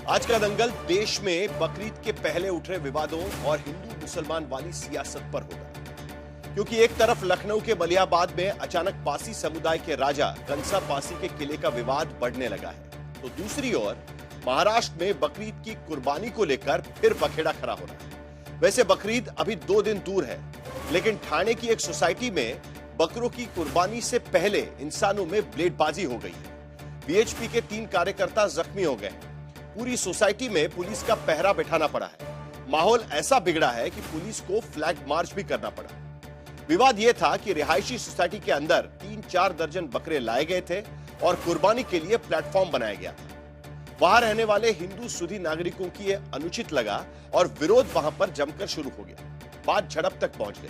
आज का दंगल देश में बकरीद के पहले उठ रहे विवादों और हिंदू मुसलमान वाली सियासत पर होगा, क्योंकि एक तरफ लखनऊ के मलियाबाद में अचानक पासी समुदाय के राजा कंसा पासी के किले का विवाद बढ़ने लगा है, तो दूसरी ओर महाराष्ट्र में बकरीद की कुर्बानी को लेकर फिर बखेड़ा खड़ा हो रहा है। वैसे बकरीद अभी 2 दिन दूर है, लेकिन ठाणे की एक सोसाइटी में बकरों की कुर्बानी से पहले इंसानों में ब्लेडबाजी हो गई है। बीएचपी के 3 कार्यकर्ता जख्मी हो गए। पूरी सोसाइटी में पुलिस का पहरा बैठाना पड़ा है। माहौल ऐसा बिगड़ा है कि पुलिस को फ्लैग मार्च भी करना पड़ा। विवाद यह था कि रिहायशी सोसाइटी के अंदर 3-4 दर्जन बकरे लाए गए थे और कुर्बानी के लिए प्लेटफॉर्म बनाया गया था। वहां रहने वाले हिंदू सुधी नागरिकों की यह अनुचित लगा और विरोध वहां पर जमकर शुरू हो गया। बात झड़प तक पहुंच गई,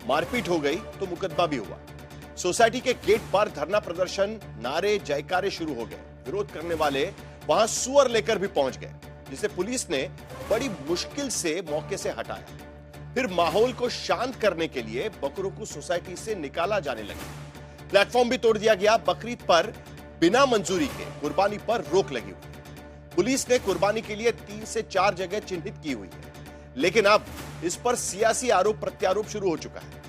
मारपीट हो गई तो मुकदमा भी हुआ। सोसाइटी के गेट पर धरना प्रदर्शन, नारे जयकारे शुरू हो गए। विरोध करने वाले वहां सुअर लेकर भी पहुंच गए, जिसे पुलिस ने बड़ी मुश्किल से मौके से हटाया। फिर माहौल को शांत करने के लिए बकरों को सोसाइटी से निकाला जाने लगा। प्लेटफॉर्म भी तोड़ दिया गया। बकरीद पर बिना मंजूरी के कुर्बानी पर रोक लगी हुई। पुलिस ने कुर्बानी के लिए 3 से 4 जगह चिन्हित की हुई है, लेकिन अब इस पर सियासी आरोप प्रत्यारोप शुरू हो चुका है।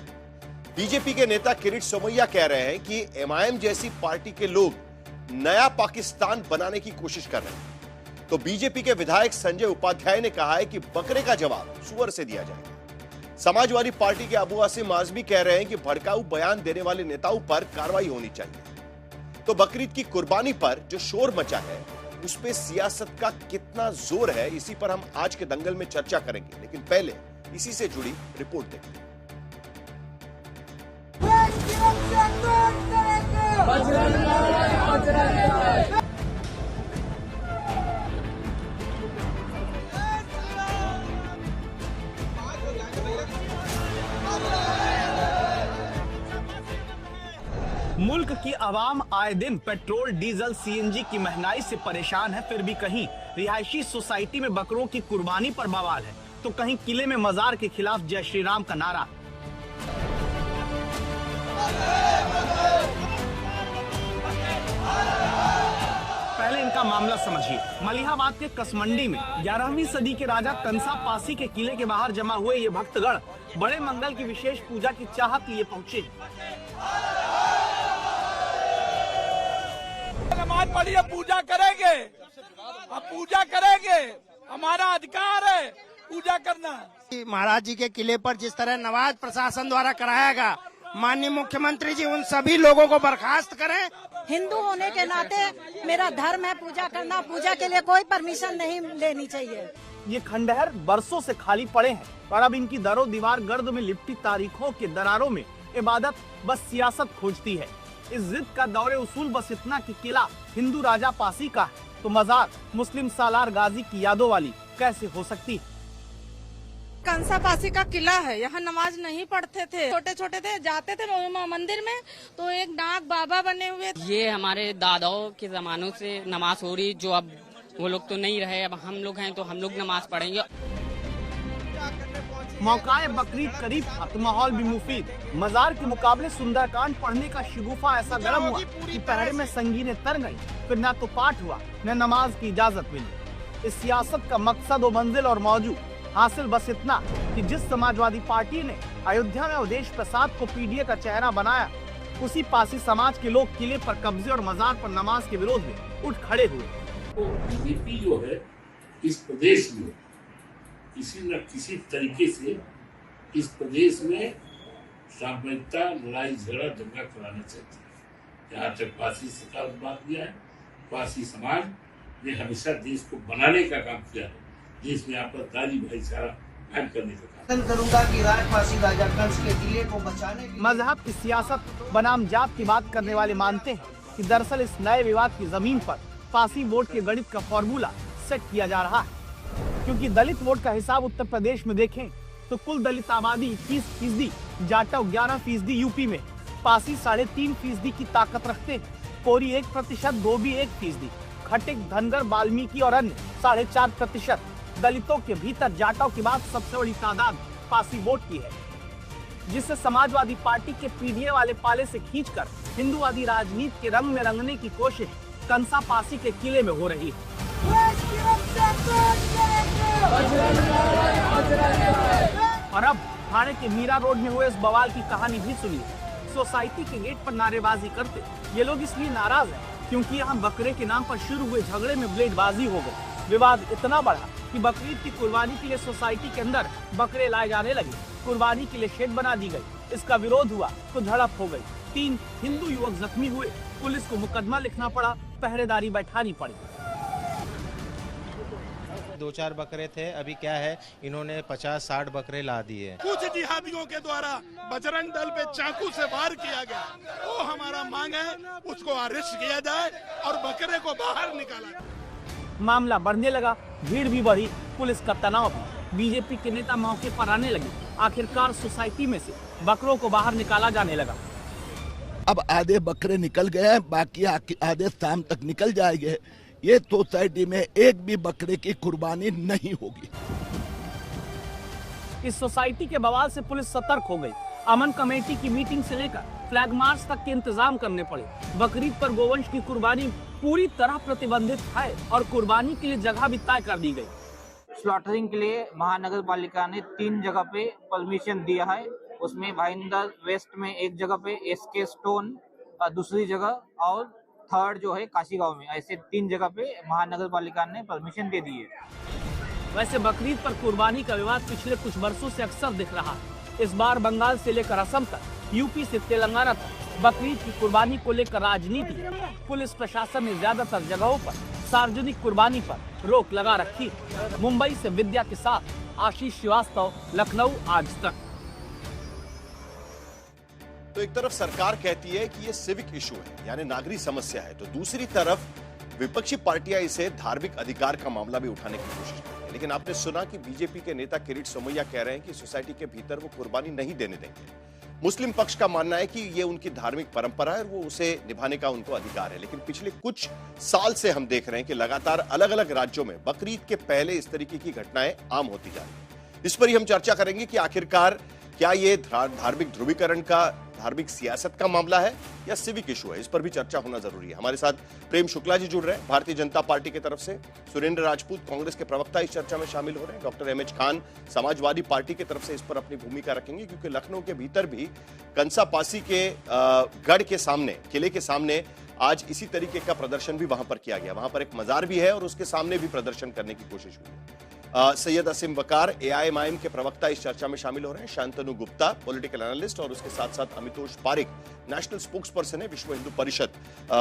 बीजेपी के नेता किरीट सोमैया कह रहे हैं कि एमआईएम जैसी पार्टी के लोग नया पाकिस्तान बनाने की कोशिश कर रहे हैं, तो बीजेपी के विधायक संजय उपाध्याय ने कहा है कि बकरे का जवाब सुअर से दिया जाएगा। समाजवादी पार्टी के अबू आसिम आजमी कह रहे हैं कि भड़काऊ बयान देने वाले नेताओं पर कार्रवाई होनी चाहिए। तो बकरीद की कुर्बानी पर जो शोर मचा है, उस पे सियासत का कितना जोर है, इसी पर हम आज के दंगल में चर्चा करेंगे। लेकिन पहले इसी से जुड़ी रिपोर्ट देखते हैं। मुल्क की आवाम आए दिन पेट्रोल, डीजल, सीएनजी की महंगाई से परेशान है, फिर भी कहीं रिहायशी सोसाइटी में बकरों की कुर्बानी पर बवाल है, तो कहीं किले में मजार के खिलाफ जय श्री राम का नारा। पहले इनका मामला समझिए। मलिहाबाद के कसमंडी में 11वीं सदी के राजा कंसा पासी के किले के बाहर जमा हुए ये भक्तगण बड़े मंगल की विशेष पूजा की चाहत लिए पहुंचे। नमाज पढ़ी, अब पूजा करेंगे, अब पूजा करेंगे, हमारा अधिकार है पूजा करना। महाराज जी के किले पर जिस तरह नवाज प्रशासन द्वारा कराया गया, माननीय मुख्यमंत्री जी उन सभी लोगों को बर्खास्त करें। हिंदू होने के नाते मेरा धर्म है पूजा करना, पूजा के लिए कोई परमिशन नहीं लेनी चाहिए। ये खंडहर बरसों से खाली पड़े हैं और अब इनकी दरो दीवार गर्द में लिपटी तारीखों के दरारों में इबादत बस सियासत खोजती है। इस जिद का दौरे उसूल बस इतना कि किला हिंदू राजा पासी का है, तो मजार मुस्लिम सालार गाजी की यादों वाली कैसे हो सकती है? कंसा पासी का किला है, यहाँ नमाज नहीं पढ़ते थे, छोटे छोटे थे, जाते थे मंदिर में तो एक नाग बाबा बने हुए। ये हमारे दादाओं के जमानों से नमाज हो रही, जो अब वो लोग तो नहीं रहे, अब हम लोग हैं तो हम लोग नमाज पढ़ेंगे। मौकाए बकरीद करीब था तो माहौल भी मुफीद। मजार के मुकाबले सुंदरकांड पढ़ने का शिगुफा ऐसा गर्म हुआ कि पहरे में संगीनें तर गई। फिर न तो पाठ हुआ न नमाज की इजाजत मिली। इस सियासत का मकसद और मंजिल और मौजू हासिल बस इतना कि जिस समाजवादी पार्टी ने अयोध्या में अवधेश प्रसाद को पीडीए का चेहरा बनाया, उसी पासी समाज के लोग किले पर कब्जे और मजार पर नमाज के विरोध में उठ खड़े हुए। तो बीजेपी जो है इस प्रदेश में किसी न किसी तरीके से इस प्रदेश में सामूहिकता, लड़ाई झगड़ा, दंगा कराना चाहती है। जहाँ तक पासी सरकार की बात किया है, पासी समाज ने हमेशा देश को बनाने का काम किया है, देश में आपत्ति भाईचारा कायम करने का काम करूंगा कि राजपासी राजा कंस के किले को बचाने की मजहब की सियासत बनाम जात की बात करने वाले मानते हैं कि दरअसल इस नए विवाद की जमीन पर पासी वोट के गणित का फॉर्मूला सेट किया जा रहा है। क्योंकि दलित वोट का हिसाब उत्तर प्रदेश में देखें तो कुल दलित आबादी 21%, जाटव 11% यूपी में, पासी 3.5% की ताकत रखते हैं, कोरी 1%, धोबी 1%, खटिक, धनगर, वाल्मीकि और अन्य 4.5%। दलितों के भीतर जाटव की बात सबसे बड़ी तादाद पासी वोट की है, जिससे समाजवादी पार्टी के पीडीए वाले पाले से खींचकर हिंदूवादी राजनीति के रंग में रंगने की कोशिश कंसा पासी के किले में हो रही है। और अब थाने के मीरा रोड में हुए इस बवाल की कहानी भी सुनिए। सोसाइटी के गेट पर नारेबाजी करते ये लोग इसलिए नाराज हैं क्योंकि यहाँ बकरे के नाम पर शुरू हुए झगड़े में ब्लेडबाजी हो गई। विवाद इतना बढ़ा कि बकरीद की कुर्बानी के लिए सोसाइटी के अंदर बकरे लाए जाने लगे। कुर्बानी के लिए शेड बना दी गई। इसका विरोध हुआ तो झड़प हो गई। 3 हिंदू युवक जख्मी हुए। पुलिस को मुकदमा लिखना पड़ा, पहरेदारी बैठानी पड़ी। 2-4 बकरे थे, अभी क्या है इन्होंने 50-60 बकरे ला दिए। कुछ जिहादियों के द्वारा बजरंग दल पे चाकू से वार किया गया, वो हमारा मांग है उसको अरेस्ट किया जाए और बकरे को बाहर निकाला जाए। मामला बढ़ने लगा, भीड़ भी बढ़ी, पुलिस का तनाव भी। बीजेपी के नेता मौके पर आने लगे। आखिरकार सोसाइटी में से बकरों को बाहर निकाला जाने लगा। अब आधे बकरे निकल गए हैं, बाकी आधे शाम तक निकल जाएंगे। ये सोसाइटी में एक भी बकरे की कुर्बानी नहीं होगी। इस सोसाइटी के बवाल से पुलिस सतर्क हो गई। अमन कमेटी की मीटिंग से लेकर फ्लैग मार्च तक के इंतजाम करने पड़े। बकरीद पर गोवंश की कुर्बानी पूरी तरह प्रतिबंधित है और कुर्बानी के लिए जगह भी तय कर दी गई। स्लॉटरिंग के लिए महानगर पालिका ने 3 जगह पे परमिशन दिया है। उसमें भाईंदर वेस्ट में एक जगह पे, एसके स्टोन दूसरी जगह और थर्ड जो है काशी गांव में, ऐसे 3 जगह पे महानगर पालिका ने परमिशन दे दी है। वैसे बकरीद पर कुर्बानी का विवाद पिछले कुछ वर्षों से अक्सर दिख रहा है। इस बार बंगाल से लेकर असम तक, यूपी से तेलंगाना तक बकरीद की कुर्बानी को लेकर राजनीति। पुलिस प्रशासन ने ज्यादातर जगहों पर सार्वजनिक कुर्बानी पर रोक लगा रखी। मुंबई से विद्या के साथ आशीष श्रीवास्तव, लखनऊ आज तक। तो एक तरफ सरकार कहती है कि ये सिविक इशू है, यानी नागरिक समस्या है, तो दूसरी तरफ विपक्षी पार्टियां इसे धार्मिक अधिकार का मामला भी उठाने की कोशिश करती है। लेकिन आपने सुना कि बीजेपी के नेता किरीट सोमैया कह रहे हैं कि सोसाइटी के भीतर वो कुर्बानी नहीं देने देंगे। मुस्लिम पक्ष का मानना है कि ये उनकी धार्मिक परंपरा है और वो उसे निभाने का उनको अधिकार है। लेकिन पिछले कुछ साल से हम देख रहे हैं कि लगातार अलग अलग राज्यों में बकरीद के पहले इस तरीके की घटनाएं आम होती जा रही है। इस पर ही हम चर्चा करेंगे कि आखिरकार क्या ये धार्मिक ध्रुवीकरण का, धार्मिक सियासत का मामला है या सिविक इशू है। इस पर भी चर्चा होना जरूरी है। हमारे साथ प्रेम शुक्ला जी जुड़ रहे हैं भारतीय जनता पार्टी की तरफ से, सुरेंद्र राजपूत कांग्रेस के प्रवक्ता इस चर्चा में शामिल हो रहे हैं, डॉक्टर एमएच खान समाजवादी पार्टी की तरफ से इस पर अपनी भूमिका रखेंगे, क्योंकि लखनऊ के भीतर भी कंसापासी के गढ़ के सामने, किले के सामने आज इसी तरीके का प्रदर्शन भी वहां पर किया गया। वहां पर एक मजार भी है और उसके सामने भी प्रदर्शन करने की कोशिश हुई। सैयद असीम वकार एआईएमआईएम के प्रवक्ता इस चर्चा में शामिल हो रहे हैं, शांतनु गुप्ता पॉलिटिकल एनालिस्ट और उसके साथ साथ Amitosh Pareek national spokes person है विश्व हिंदू परिषद,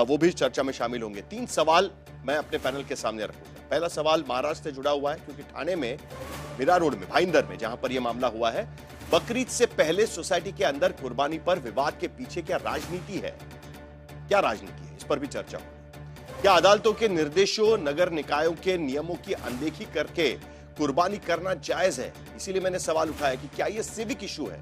वो भी चर्चा में शामिल होंगे। 3 सवाल मैं अपने पैनल के सामने रखूंगा। पहला सवाल महाराष्ट्र से जुड़ा हुआ है, क्योंकि ठाणे में मीरा रोड में, भाईंदर में, जहां पर यह मामला हुआ है, बकरीद से पहले सोसाइटी के अंदर कुर्बानी पर विवाद के पीछे क्या राजनीति है, क्या राजनीति है, इस पर भी चर्चा होगी। क्या अदालतों के निर्देशों, नगर निकायों के नियमों की अनदेखी करके कुर्बानी करना जायज है? इसीलिए मैंने सवाल उठाया कि क्या यह सिविक इशू है,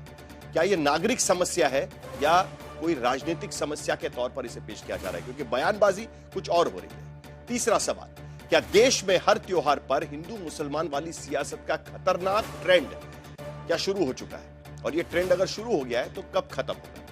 क्या यह नागरिक समस्या है या कोई राजनीतिक समस्या के तौर पर इसे पेश किया जा रहा है, क्योंकि बयानबाजी कुछ और हो रही है। तीसरा सवाल, क्या देश में हर त्योहार पर हिंदू मुसलमान वाली सियासत का खतरनाक ट्रेंड क्या शुरू हो चुका है, और यह ट्रेंड अगर शुरू हो गया है तो कब खत्म होगा?